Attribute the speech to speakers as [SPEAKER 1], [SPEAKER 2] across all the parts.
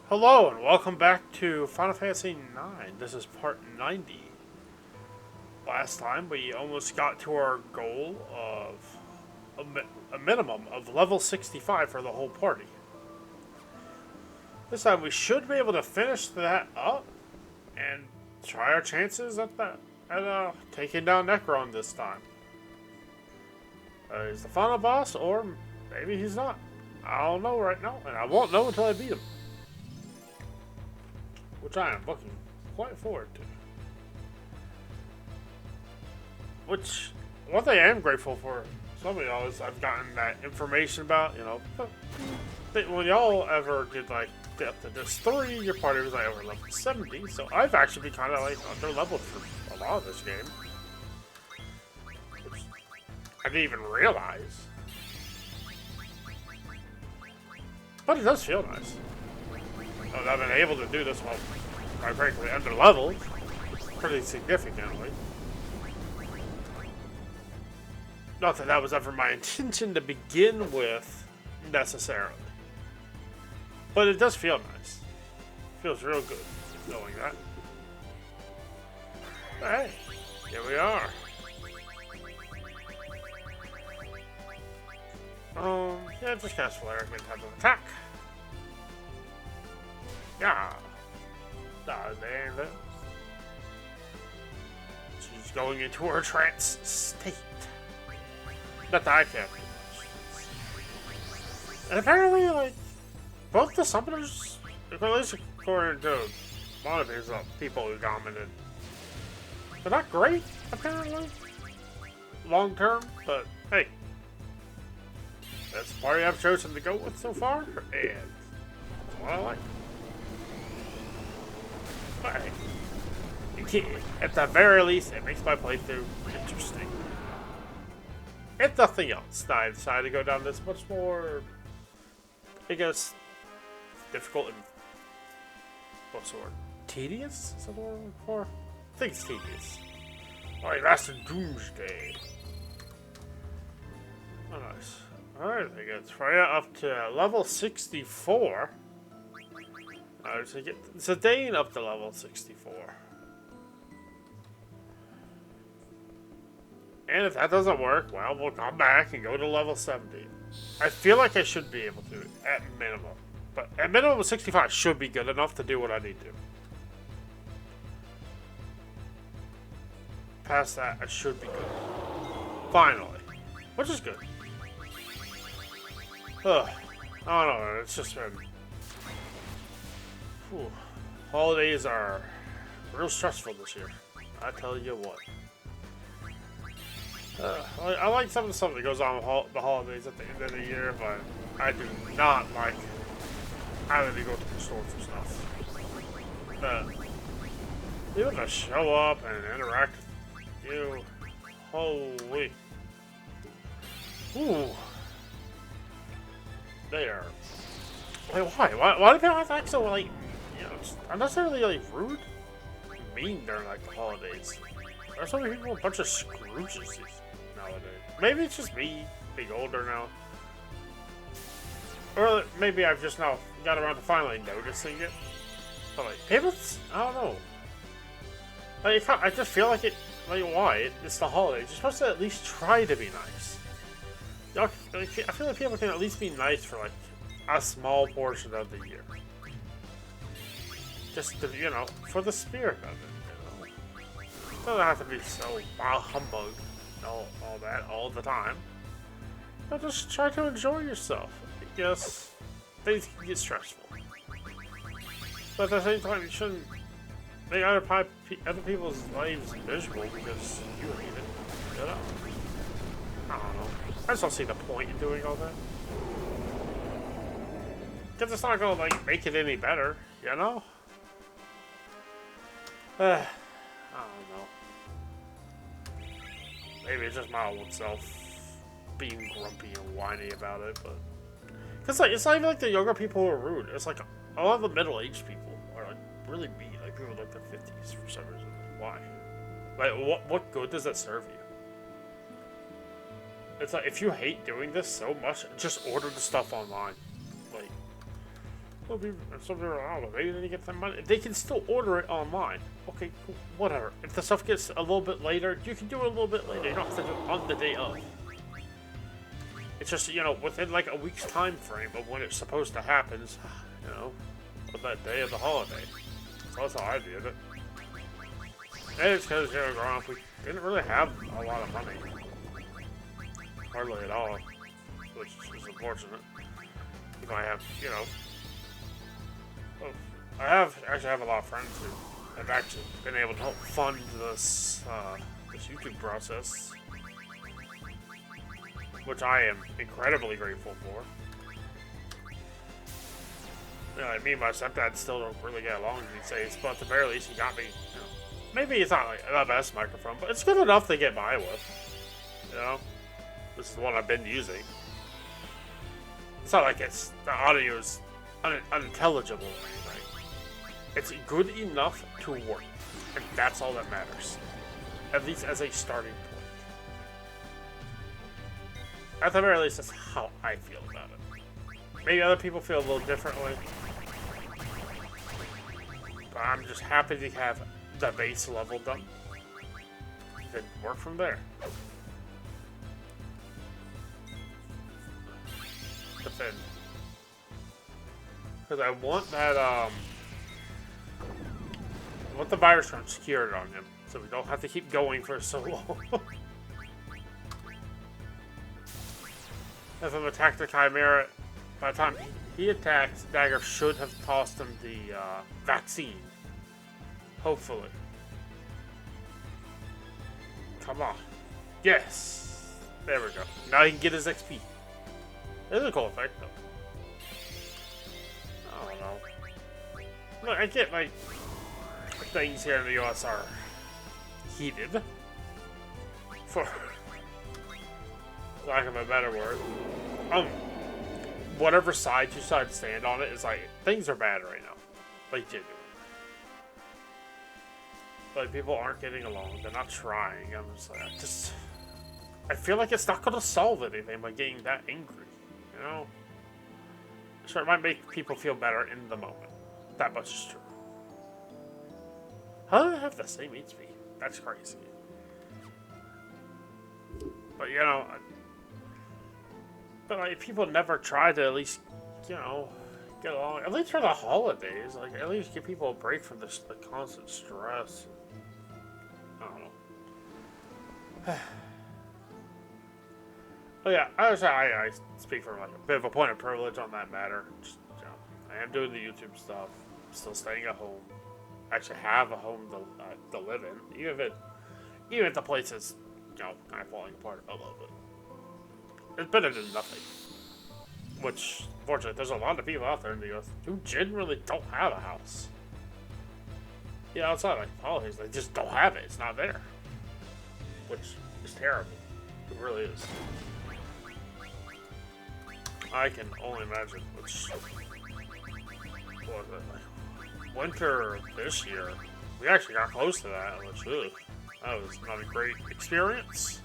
[SPEAKER 1] Hello and welcome back to Final Fantasy IX. This is part 90. Last time we almost got to our goal of a minimum of level 65 for the whole party. This time we should be able to finish that up and try our chances at taking down Necron this time. He's the final boss, or maybe he's not. I don't know right now, and I won't know until I beat him. Which I am looking quite forward to. Which, one thing I am grateful for some of y'all is I've gotten that information about, when y'all ever did like up to this 3, your party was like over level 70, so I've actually been kind of like under leveled for a lot of this game. Which I didn't even realize. But it does feel nice. I've been able to do this while, quite frankly, under leveled pretty significantly. Not that that was ever my intention to begin with, necessarily. But it does feel nice. Feels real good knowing that. But hey, here we are. Yeah, just cast Flare and have an attack. Yeah. There. She's going into her trance state. Not that I can't do much. And apparently, like, both the summoners, at least according to one of these people who commented, they're not great, apparently, long term, but hey, that's the party I've chosen to go with so far, and that's what I like. At the very least, it makes my playthrough interesting. If nothing else, I decided to go down this much more, I guess, difficult and, what's the word? Tedious? Is that the word I'm looking for? I think it's tedious. Alright, Master Doomsday. Oh, nice. Alright, I get Freya up to level 64. So get Zidane up to level 64. And if that doesn't work, well, we'll come back and go to level 70. I feel like I should be able to, at minimum. But at minimum, 65 should be good enough to do what I need to. Past that, I should be good. Finally. Which is good. Ugh. I don't know, it's just been... Whew. Holidays are real stressful this year. I tell you what. I like some of the stuff that goes on with the holidays at the end of the year, but I do not like having to go to the store for stuff. Even to show up and interact with you, holy. Ooh. They are. Like, why do people have to act so, like, unnecessarily, like, rude? Mean during, like, the holidays. There's so many people, a bunch of Scrooges nowadays. Maybe it's just me being older now. Or maybe I've just now got around to finally noticing it. But, like, people, I don't know. Like, I just feel like like, why? It's the holidays. You're supposed to at least try to be nice. I feel like people can at least be nice for, like, a small portion of the year. Just to, for the spirit of it, It doesn't have to be so humbug and all that all the time. But just try to enjoy yourself. Yes, things can get stressful. But at the same time, you shouldn't make other people's lives miserable because you hate it. I don't know. I just don't see the point in doing all that. Because it's not going to, like, make it any better, I don't know. Maybe it's just my old self being grumpy and whiny about it, but... Because, like, it's not even, like, the younger people who are rude. It's, like, a lot of the middle-aged people are, like, really mean. Like, people in, like, the 50s for some reason. Why? Like, what good does that serve you? It's like, if you hate doing this so much, just order the stuff online. Like, Some people are, oh, maybe they get some money. They can still order it online. Okay, cool, whatever. If the stuff gets a little bit later, you can do it a little bit later. You don't have to do it on the day of. It's just, you know, within like a week's time frame of when it's supposed to happen, you know, on that day of the holiday. So that's how I viewed it. And it's because, you know, growing up, we didn't really have a lot of money. Hardly at all. Which is unfortunate. You might have, you know, I actually have a lot of friends who have actually been able to help fund this this YouTube process, which I am incredibly grateful for. You know, like me and my stepdad still don't really get along these days, but at the very least he got me, you know, maybe it's not like the best microphone, but it's good enough to get by with. You know? This is the one I've been using. It's not like it's the audio is unintelligible or anything. It's good enough to work, and that's all that matters. At least as a starting point. At the very least, that's how I feel about it. Maybe other people feel a little differently, but I'm just happy to have the base level done. Then work from there. Defend. Because I want that, I want the virus from secured on him, so we don't have to keep going for so long. If I'm attacked the Chimera, by the time he attacks, Dagger should have tossed him the vaccine. Hopefully. Come on. Yes! There we go. Now he can get his XP. This is a cool effect, though. I don't know. Look, I get, like, things here in the US are heated. For lack of a better word. Whatever side you decide to stand on it is like, things are bad right now. Like, genuinely. Like, people aren't getting along. They're not trying. I'm just like, I feel like it's not going to solve anything by getting that angry. You know? Sure, it might make people feel better in the moment. That much is true. How do they have the same HP? That's crazy. But, you know... But, like, people never try to at least, you know, get along. At least for the holidays. Like, at least give people a break from this, the constant stress. I don't know. But yeah, I speak from like a bit of a point of privilege on that matter. Just, you know, I am doing the YouTube stuff. I'm still staying at home. I actually have a home to live in, even if the place is, you know, kind of falling apart a little bit. It's better than nothing. Which, fortunately, there's a lot of people out there in the US who generally don't have a house. Yeah, outside like politics, they just don't have it. It's not there, which is terrible. It really is. I can only imagine which was it, like winter this year. We actually got close to that, which that was not a great experience.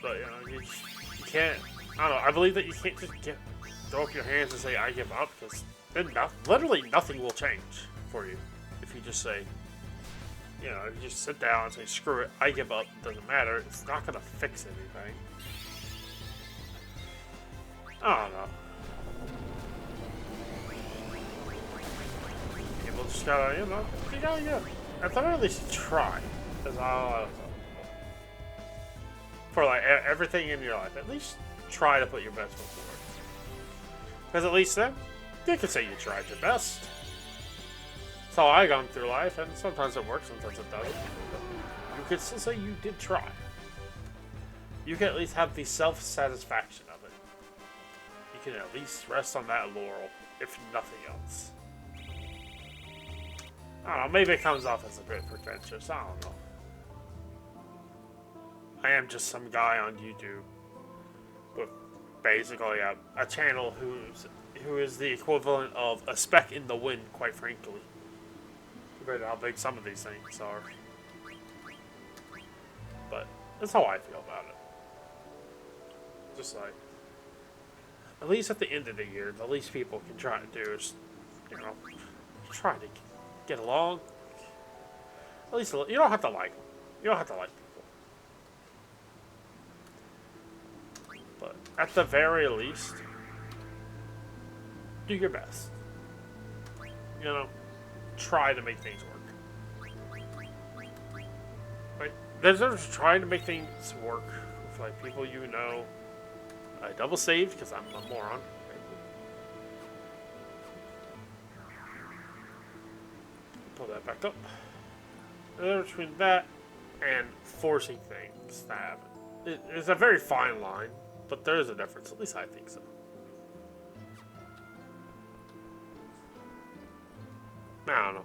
[SPEAKER 1] But you know, you can't. I don't know. I believe that you can't just throw up your hands and say I give up, because then literally nothing will change for you if you just say, you know, if you just sit down and say screw it, I give up. It doesn't matter. It's not gonna fix anything. I don't know. People just gotta, you know, you gotta go. At the very least, try. That's all I was for like everything in your life. At least try to put your best foot forward. Because at least then, you can say you tried your best. That's how I gone through life, and sometimes it works, sometimes it doesn't. You can still say you did try. You can at least have the self-satisfaction of it. You can at least rest on that laurel, if nothing else. I don't know, maybe it comes off as a bit pretentious, I don't know. I am just some guy on YouTube with basically a channel who is the equivalent of a speck in the wind, quite frankly. Compared to how big some of these things are. But that's how I feel about it. Just like, at least at the end of the year, the least people can try to do is, you know, try to get along. At least you don't have to like them. You don't have to like people. But at the very least, do your best. You know, try to make things work. Like, there's trying to make things work with like people you know. I double saved because I'm a moron. Pull that back up. And then between that and forcing things to happen, it's a very fine line, but there is a difference. At least I think so. I don't know.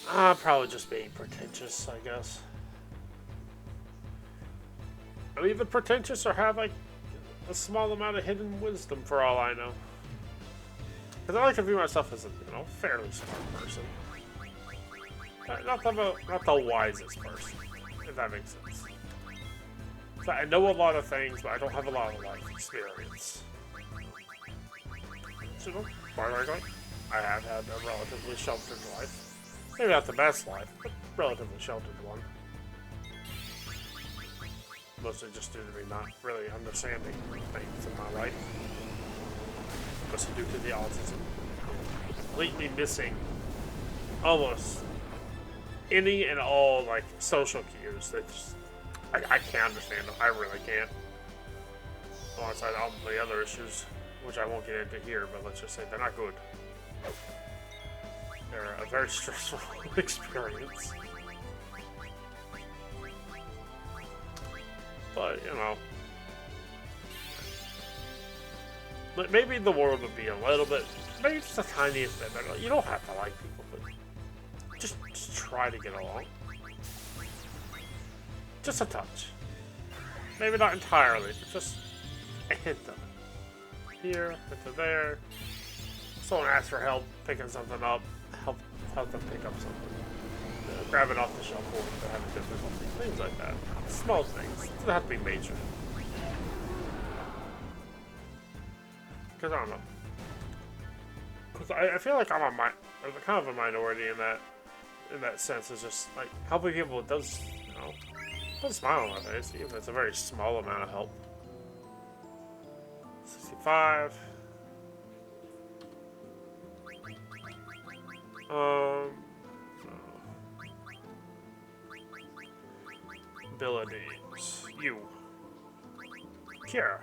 [SPEAKER 1] I'm probably just being pretentious, I guess. I'm either pretentious or have like a small amount of hidden wisdom, for all I know. Because I like to view myself as a fairly smart person. Not the wisest person, if that makes sense. So I know a lot of things, but I don't have a lot of life experience. So, far as I have had a relatively sheltered life. Maybe not the best life, but relatively sheltered one. Mostly just due to me not really understanding things in my life. Mostly due to the autism. Completely missing almost any and all like social cues that just I can't understand them. I really can't. Alongside all the other issues, which I won't get into here, but let's just say they're not good. They're a very stressful experience. But, maybe the world would be a little bit, maybe just a tiniest bit better. You don't have to like people, but just try to get along. Just a touch. Maybe not entirely, but just a hint of it. Here, hint of there. Someone asks for help picking something up, help them pick up something. Grab it off the shelf for them if they're having difficulty. Things like that. Small things. It doesn't have to be major. Because I don't know. Because I feel like I'm kind of a minority in that sense. It's just like helping people does, put a smile on my face, even if it's a very small amount of help. 65. Abilities. You. Cure.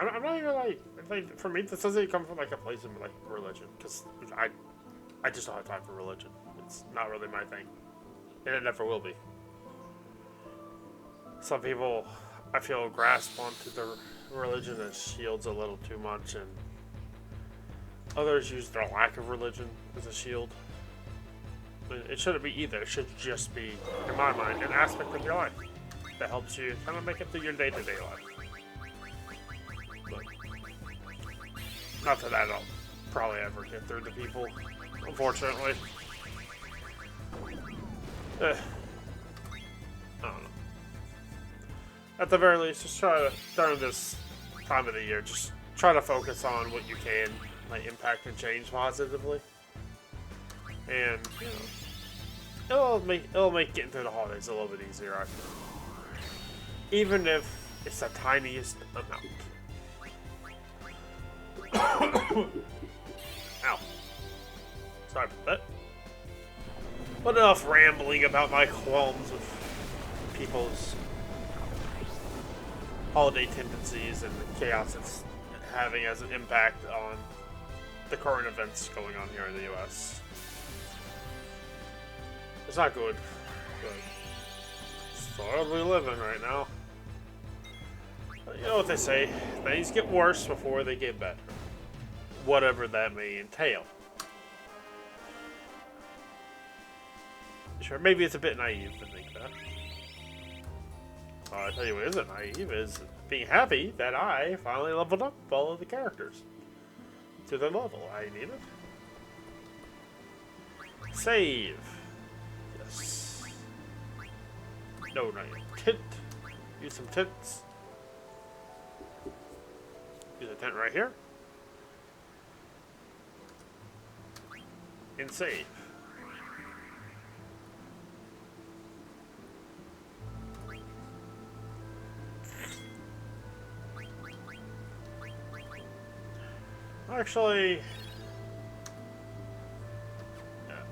[SPEAKER 1] I'm not even like for me this doesn't come from like a place of like religion, because I just don't have time for religion. It's not really my thing, and it never will be. Some people I feel grasp onto their religion as shields a little too much, and others use their lack of religion as a shield. I mean, it shouldn't be either. It should just be, in my mind, an aspect of your life that helps you kind of make it through your day-to-day life. But not that I'll probably ever get through to people, unfortunately. I don't know. At the very least, just try to, during this time of the year, just try to focus on what you can like impact and change positively. And, it'll make getting through the holidays a little bit easier, I feel. Even if it's the tiniest amount. Ow. Sorry about that. But enough rambling about my qualms with people's holiday tendencies and the chaos it's having as an impact on the current events going on here in the US. It's not good, but it's the world we live in right now. But you know what they say, things get worse before they get better. Whatever that may entail. Sure, maybe it's a bit naive to think that. I'll tell you what isn't naive is being happy that I finally leveled up all of the characters to the level I needed. Save. Yes. No, not yet. Tent. Use some tents. Use a tent right here. And save. Actually, yeah.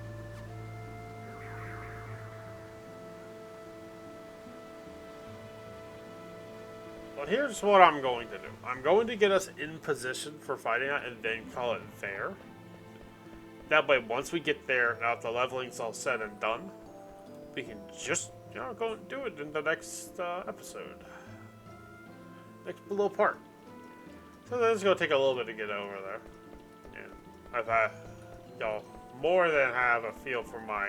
[SPEAKER 1] Well, here's what I'm going to do. I'm going to get us in position for fighting it and then call it there. That way, once we get there, now that the leveling's all said and done, we can just, go and do it in the next episode. Next little part. So this is going to take a little bit to get over there. And I've had, more than have a feel for my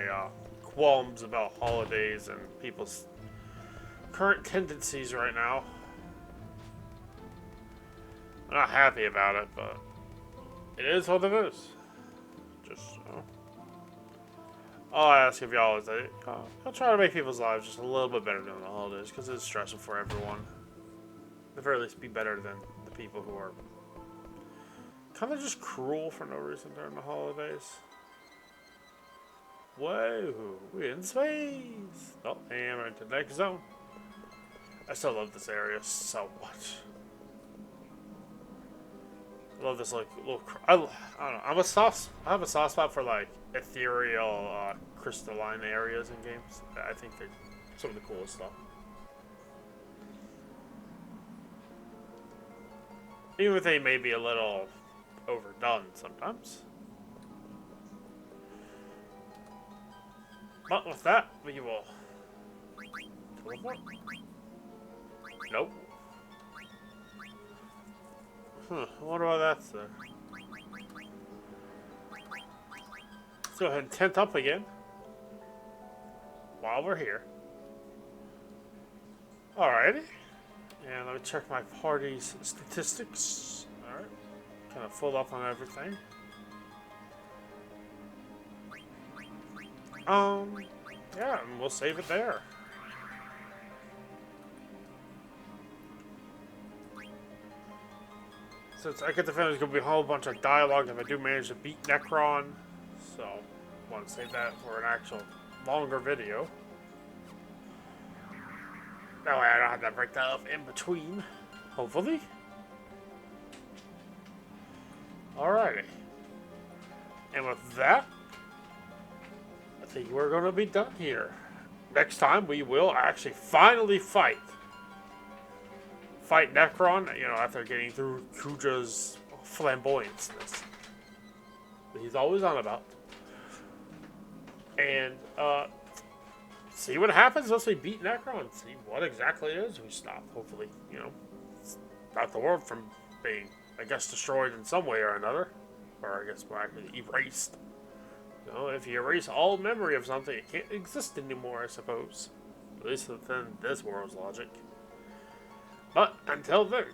[SPEAKER 1] qualms about holidays and people's current tendencies right now. I'm not happy about it, but it is what it is. Just, all I ask of y'all is that I'll try to make people's lives just a little bit better during the holidays, because it's stressful for everyone. At the very least, be better than the people who are kind of just cruel for no reason during the holidays. Whoa, we're in space! Oh, and we're into the next zone. I still love this area so much. I love this little. I don't know. I have a soft spot for like ethereal, crystalline areas in games. I think they're some of the coolest stuff. Even if they may be a little overdone sometimes. But with that, we will teleport. Nope. I wonder why that's there. Let's go ahead and tent up again. While we're here. Alrighty. And let me check my party's statistics. Alright. Kind of full up on everything. Yeah, and we'll save it there. Since I get the feeling there's going to be a whole bunch of dialogue if I do manage to beat Necron. So, I want to save that for an actual longer video. That way I don't have to break that up in between. Hopefully. Alrighty. And with that, I think we're going to be done here. Next time we will actually finally fight Necron, after getting through Kuja's flamboyantness that he's always on about. And, see what happens once we beat Necron. See what exactly it is we stop. Hopefully, stop the world from being, I guess, destroyed in some way or another. Or I guess we're actually erased. If you erase all memory of something, it can't exist anymore, I suppose. At least within this world's logic. But until then,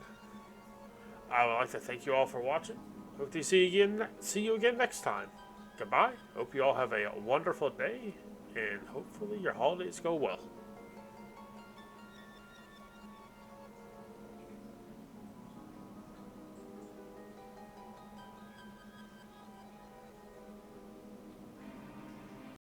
[SPEAKER 1] I would like to thank you all for watching. Hope to see you again next time. Goodbye. Hope you all have a wonderful day, and hopefully your holidays go well.